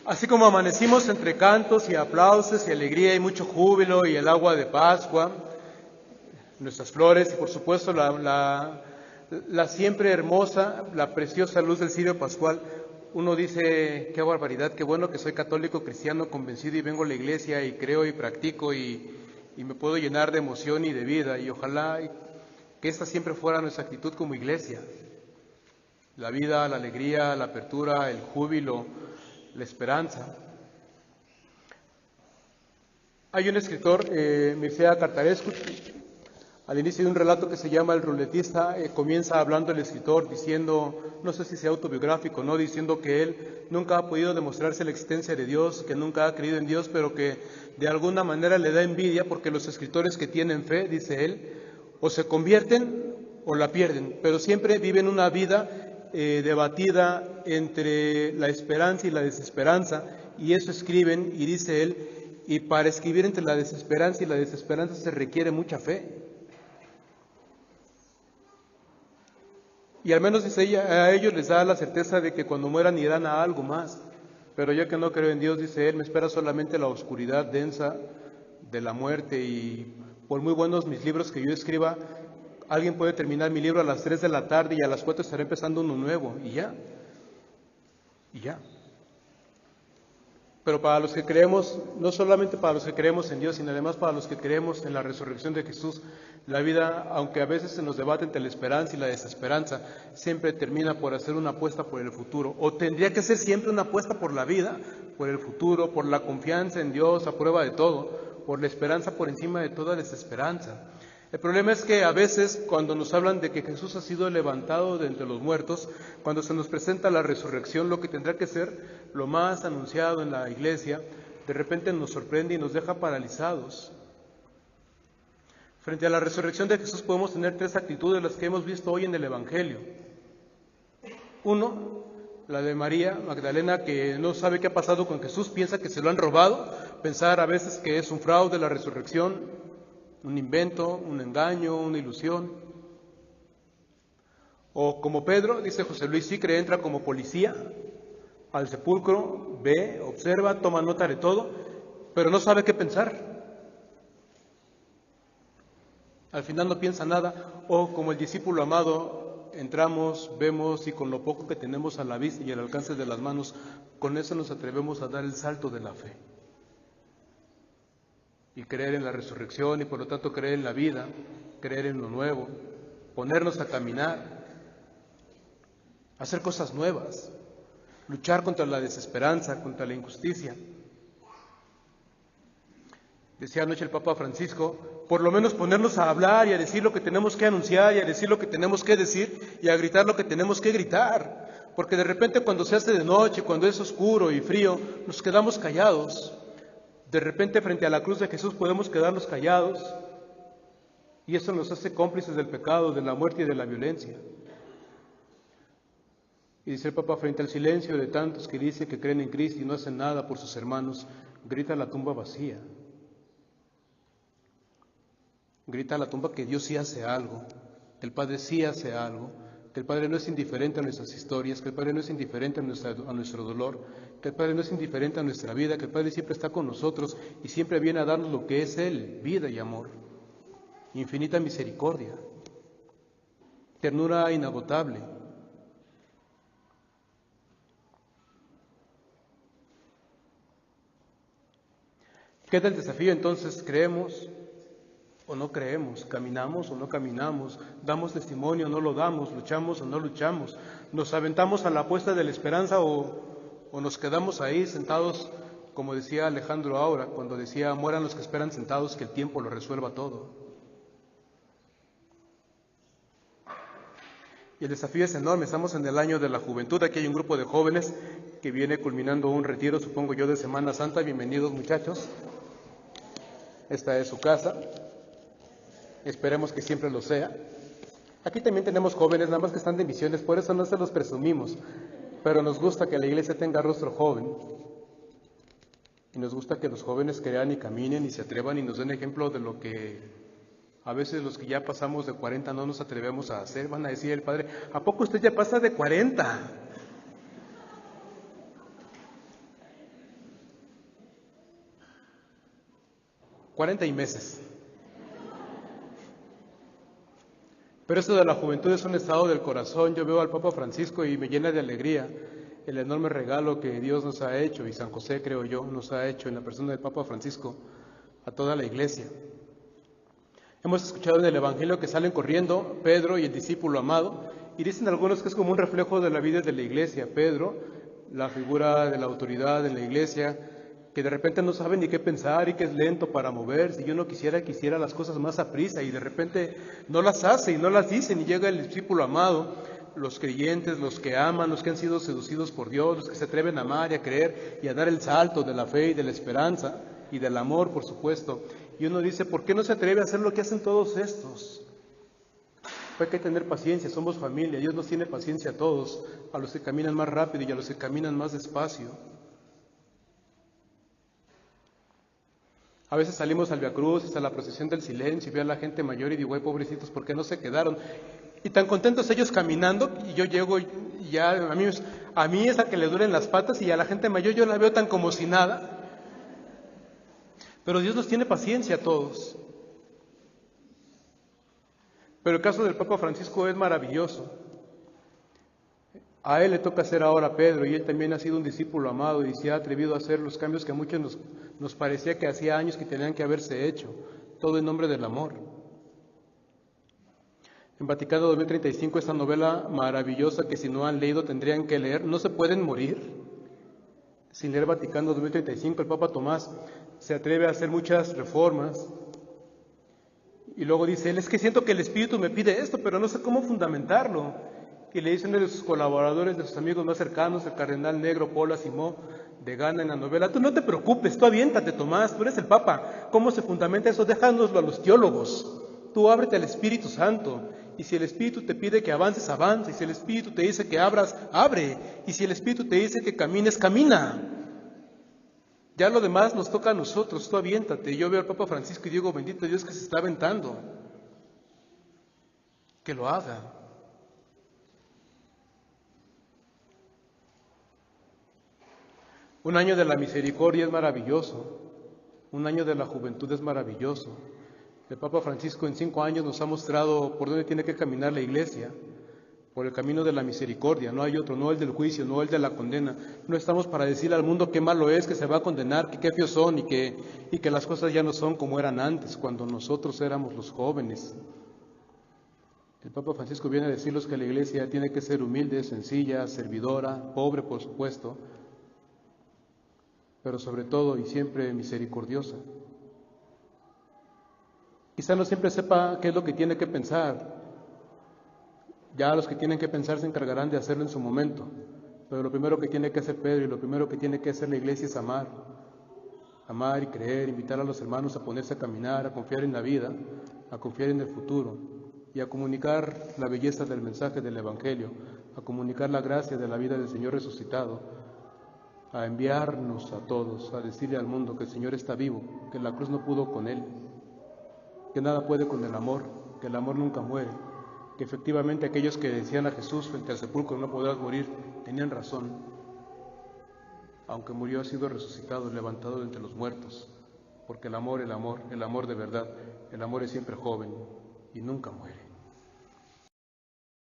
Así como amanecimos entre cantos y aplausos y alegría y mucho júbilo y el agua de Pascua, nuestras flores y por supuesto la siempre hermosa, la preciosa luz del cirio pascual, uno dice, qué barbaridad, qué bueno que soy católico, cristiano, convencido y vengo a la iglesia y creo y practico y me puedo llenar de emoción y de vida y ojalá que esta siempre fuera nuestra actitud como iglesia. La vida, la alegría, la apertura, el júbilo, la esperanza. Hay un escritor, Mircea Cartarescu, al inicio de un relato que se llama El ruletista, comienza hablando el escritor diciendo, no sé si sea autobiográfico, no, diciendo que él nunca ha podido demostrarse la existencia de Dios, que nunca ha creído en Dios, pero que de alguna manera le da envidia porque los escritores que tienen fe, dice él, o se convierten o la pierden, pero siempre viven una vida debatida entre la esperanza y la desesperanza, y eso escriben, y dice él, y para escribir entre la desesperanza y la desesperanza se requiere mucha fe. Y al menos dice ella, a ellos les da la certeza de que cuando mueran irán a algo más. Pero yo que no creo en Dios, dice él, me espera solamente la oscuridad densa de la muerte y por muy buenos mis libros que yo escriba, alguien puede terminar mi libro a las 3 de la tarde y a las 4 estaré empezando uno nuevo y ya. Pero para los que creemos, no solamente para los que creemos en Dios, sino además para los que creemos en la resurrección de Jesús, la vida, aunque a veces se nos debate entre la esperanza y la desesperanza, siempre termina por hacer una apuesta por el futuro. O tendría que ser siempre una apuesta por la vida, por el futuro, por la confianza en Dios a prueba de todo, por la esperanza por encima de toda desesperanza. El problema es que a veces cuando nos hablan de que Jesús ha sido levantado de entre los muertos, cuando se nos presenta la resurrección, lo que tendrá que ser lo más anunciado en la iglesia, de repente nos sorprende y nos deja paralizados. Frente a la resurrección de Jesús podemos tener tres actitudes, las que hemos visto hoy en el Evangelio. Uno, la de María Magdalena, que no sabe qué ha pasado con Jesús, piensa que se lo han robado, pensar a veces que es un fraude la resurrección, un invento, un engaño, una ilusión. O como Pedro, dice José Luis Sicre, entra como policía al sepulcro, ve, observa, toma nota de todo, pero no sabe qué pensar. Al final no piensa nada. O como el discípulo amado, entramos, vemos y con lo poco que tenemos a la vista y al alcance de las manos, con eso nos atrevemos a dar el salto de la fe. Y creer en la resurrección y por lo tanto creer en la vida, creer en lo nuevo, ponernos a caminar, hacer cosas nuevas, luchar contra la desesperanza, contra la injusticia. Decía anoche el Papa Francisco, por lo menos ponernos a hablar y a decir lo que tenemos que anunciar y a decir lo que tenemos que decir y a gritar lo que tenemos que gritar. Porque de repente cuando se hace de noche, cuando es oscuro y frío, nos quedamos callados. De repente frente a la cruz de Jesús podemos quedarnos callados y eso nos hace cómplices del pecado, de la muerte y de la violencia. Y dice el Papa, frente al silencio de tantos que dicen que creen en Cristo y no hacen nada por sus hermanos, grita la tumba vacía. Grita la tumba que Dios sí hace algo, que el Padre sí hace algo, que el Padre no es indiferente a nuestras historias, que el Padre no es indiferente a nuestro dolor, que el Padre no es indiferente a nuestra vida, que el Padre siempre está con nosotros y siempre viene a darnos lo que es Él, vida y amor, infinita misericordia, ternura inagotable. Queda el desafío entonces, ¿creemos o no creemos? ¿Caminamos o no caminamos? ¿Damos testimonio o no lo damos? ¿Luchamos o no luchamos? ¿Nos aventamos a la apuesta de la esperanza o nos quedamos ahí sentados, como decía Alejandro ahora, cuando decía, mueran los que esperan sentados, que el tiempo lo resuelva todo? Y el desafío es enorme, estamos en el año de la juventud, aquí hay un grupo de jóvenes que viene culminando un retiro, supongo yo, de Semana Santa. Bienvenidos muchachos, esta es su casa. Esperemos que siempre lo sea. Aquí también tenemos jóvenes, nada más que están de misiones, por eso no se los presumimos, pero nos gusta que la iglesia tenga rostro joven. Y nos gusta que los jóvenes crean y caminen y se atrevan y nos den ejemplo de lo que a veces los que ya pasamos de 40 no nos atrevemos a hacer. Van a decir el Padre, ¿a poco usted ya pasa de 40? 40 y meses. Pero esto de la juventud es un estado del corazón. Yo veo al Papa Francisco y me llena de alegría el enorme regalo que Dios nos ha hecho, y San José, creo yo, nos ha hecho en la persona del Papa Francisco a toda la iglesia. Hemos escuchado en el Evangelio que salen corriendo Pedro y el discípulo amado, y dicen algunos que es como un reflejo de la vida de la iglesia. Pedro, la figura de la autoridad en la iglesia, que de repente no sabe ni qué pensar y que es lento para moverse, y uno quisiera que hiciera las cosas más aprisa, y de repente no las hace y no las dice, y llega el discípulo amado, los creyentes, los que aman, los que han sido seducidos por Dios, los que se atreven a amar y a creer y a dar el salto de la fe y de la esperanza y del amor, por supuesto. Y uno dice, ¿por qué no se atreve a hacer lo que hacen todos estos? Hay que tener paciencia, somos familia, Dios nos tiene paciencia a todos, a los que caminan más rápido y a los que caminan más despacio. A veces salimos al Via Crucis, a la procesión del silencio, y veo a la gente mayor y digo, ay, pobrecitos, ¿por qué no se quedaron? Y tan contentos ellos caminando, y yo llego y ya, a mí es a que le duelen las patas, y a la gente mayor yo la veo tan como si nada. Pero Dios nos tiene paciencia a todos. Pero el caso del Papa Francisco es maravilloso. A él le toca ser ahora Pedro, y él también ha sido un discípulo amado y se ha atrevido a hacer los cambios que a muchos nos parecía que hacía años que tenían que haberse hecho, todo en nombre del amor. En Vaticano 2035, esta novela maravillosa que si no han leído tendrían que leer, no se pueden morir sin leer Vaticano 2035. El Papa Tomás se atreve a hacer muchas reformas y luego dice él, es que siento que el Espíritu me pide esto, pero no sé cómo fundamentarlo. Y le dicen de sus colaboradores, de sus amigos más cercanos, el cardenal negro Paul Asimov de Ghana en la novela, tú no te preocupes, tú aviéntate, Tomás, tú eres el Papa. ¿Cómo se fundamenta eso? Déjanoslo a los teólogos. Tú ábrete al Espíritu Santo, y si el Espíritu te pide que avances, avanza, y si el Espíritu te dice que abras, abre, y si el Espíritu te dice que camines, camina. Ya lo demás nos toca a nosotros, tú aviéntate. Y yo veo al Papa Francisco y digo, bendito Dios que se está aventando, que lo haga. Un año de la misericordia es maravilloso, un año de la juventud es maravilloso. El Papa Francisco en 5 años nos ha mostrado por dónde tiene que caminar la Iglesia, por el camino de la misericordia, no hay otro, no el del juicio, no el de la condena. No estamos para decirle al mundo qué malo es, que se va a condenar, que qué feos son y que las cosas ya no son como eran antes, cuando nosotros éramos los jóvenes. El Papa Francisco viene a decirnos que la Iglesia tiene que ser humilde, sencilla, servidora, pobre por supuesto, pero sobre todo y siempre misericordiosa. Quizá no siempre sepa qué es lo que tiene que pensar. Ya los que tienen que pensar se encargarán de hacerlo en su momento. Pero lo primero que tiene que hacer Pedro y lo primero que tiene que hacer la iglesia es amar. Amar y creer, invitar a los hermanos a ponerse a caminar, a confiar en la vida, a confiar en el futuro y a comunicar la belleza del mensaje del Evangelio, a comunicar la gracia de la vida del Señor resucitado, a enviarnos a todos, a decirle al mundo que el Señor está vivo, que la cruz no pudo con Él, que nada puede con el amor, que el amor nunca muere, que efectivamente aquellos que decían a Jesús frente al sepulcro no podrás morir, tenían razón. Aunque murió, ha sido resucitado, levantado de entre los muertos, porque el amor de verdad, el amor es siempre joven y nunca muere.